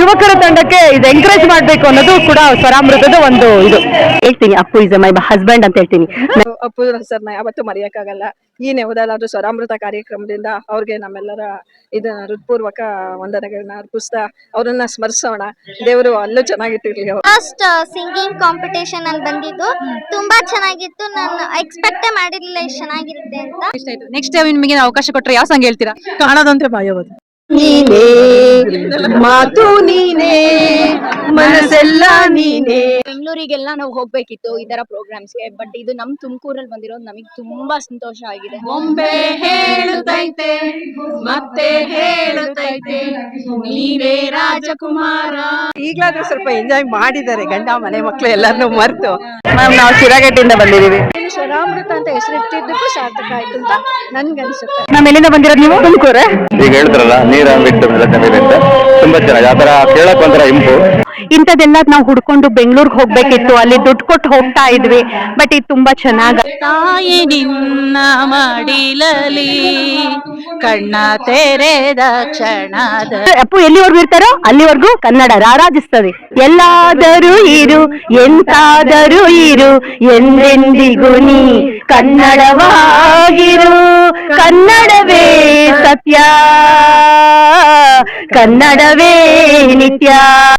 ಯುವಕರ ತಂಡಕ್ಕೆ ಇದು ಎಂಕರೇಜ್ ಮಾಡ್ಬೇಕು ಅನ್ನೋದು ಕೂಡ ಸ್ವರಾಮೃತದ ಒಂದು ಇದು ಹೇಳ್ತೀನಿ. ಅಪ್ಪು ಇಸ್ ಮೈ ಹಸ್ಬೆಂಡ್ ಅಂತ ಹೇಳ್ತೀನಿ. ಅಪ್ಪು ಸರ್ನ ಯಾವತ್ತೂ ಮರೆಯಕ್ಕಾಗಲ್ಲ. ಈ ಯಾವುದಾದ್ರೂ ಸ್ವರಾಮೃತ ಕಾರ್ಯಕ್ರಮದಿಂದ ಅವ್ರಿಗೆ ನಮ್ಮೆಲ್ಲರ ಹೃತ್ಪೂರ್ವಕ ವಂದನೆಗಳನ್ನ ಅರ್ಪಿಸ್ತಾ ಅವ್ರನ್ನ ಸ್ಮರಿಸೋಣ. ದೇವರು ಅಲ್ಲೂ ಚೆನ್ನಾಗಿಟ್ಟಿರ್ಲಿ. ಫಸ್ಟ್ ಸಿಂಗಿಂಗ್ ಕಾಂಪಿಟೇಷನ್ ಅಲ್ಲಿ ಬಂದಿದ್ದು ತುಂಬಾ ಚೆನ್ನಾಗಿತ್ತು. ನಾನು ಎಕ್ಸ್ಪೆಕ್ಟ್ ಮಾಡಿರ್ಲಿಲ್ಲ ಇಷ್ಟು ಚೆನ್ನಾಗಿರುತ್ತೆ ಅಂತ. ನೆಕ್ಸ್ಟ್ ನಿಮಗೆ ಅವಕಾಶ ಕೊಟ್ಟರೆ ಯಾವ ಸಾಂಗ್ ಹೇಳ್ತೀರಾ? ಕಾಣದಂತೆ ಮಾಯವದು ನೀನೇ ಮಾತು ನೀನೇ ಮನಸ್ಸೆಲ್ಲ ನೀನೇ. ಬೆಂಗಳೂರಿಗೆಲ್ಲ ನಾವು ಹೋಗ್ಬೇಕಿತ್ತು ಈ ತರ ಪ್ರೋಗ್ರಾಮ್ಸ್ಗೆ. ಬಟ್ ಇದು ನಮ್ ತುಮಕೂರಲ್ಲಿ ಬಂದಿರೋದು ನಮಗೆ ತುಂಬಾ ಸಂತೋಷ ಆಗಿದೆ. ಬೊಂಬೆ ಹೇಳುತ್ತೈತೆ ಮತ್ತೆ ಹೇಳುತ್ತೈತೆ ನೀವೇ ರಾಜಕುಮಾರ. ಈಗಲಾದ್ರೂ ಸ್ವಲ್ಪ ಎಂಜಾಯ್ ಮಾಡಿದ್ದಾರೆ ಗಂಡ ಮನೆ ಮಕ್ಳು ಎಲ್ಲಾರನ್ನೂ ಮರೆತು. ಮ್ಯಾಮ್ ನಾವು ಶಿರಾಗಟ್ಟಿಯಿಂದ ಬಂದಿದ್ದೀವಿ. ಸ್ವರಾಮೃತ ಅಂತ ಹೆಸರಿಟ್ಟಿದ್ದಕ್ಕೂ ಸಾರ್ಥಕ ಆಯ್ತು ಅಂತ ನನ್ಗನ್ಸುತ್ತೆ. ನಾವ್ ಎಲ್ಲಿಂದ ಬಂದಿರೋದು? ನೀವು ತುಮಕೂರ? ಈಗ ಹೇಳ್ತಾರಲ್ಲ ನೀರ ಬಿಟ್ಟು ಅಂತ ತುಂಬಾ ಚೆನ್ನಾಗಿ ಆತರ ಕೇಳಕ್ ಒಂಥರ ಇಂಪು. ಇಂಥದೆಲ್ಲ ನಾವು ಹುಡ್ಕೊಂಡು ಬೆಂಗಳೂರಿಗೆ ಹೋಗ್ಬೇಕಿತ್ತು, ಅಲ್ಲಿ ದುಡ್ಡು ಕೊಟ್ಟು ಹೋಗ್ತಾ ಇದ್ವಿ. ಬಟ್ ಇದು ತುಂಬಾ ಚೆನ್ನಾಗ. ತಾಯಿ ನಿನ್ನ ಮಡಿಲಲಿ ಕಣ್ಣ ತೆರೆದ ಕ್ಷಣದ. ಅಪ್ಪು ಎಲ್ಲಿವರೆಗೂ ಇರ್ತಾರೋ ಅಲ್ಲಿವರೆಗೂ ಕನ್ನಡ ರಾರಾಜಿಸ್ತದೆ. ಎಲ್ಲಾದರೂ ಇರು ಎಂತಾದರೂ ಇರು ಎಂದೆಂದಿಗೂ ನೀ ಕನ್ನಡವಾಗಿರು. ಕನ್ನಡವೇ ಸತ್ಯ, ಕನ್ನಡವೇ ನಿತ್ಯ.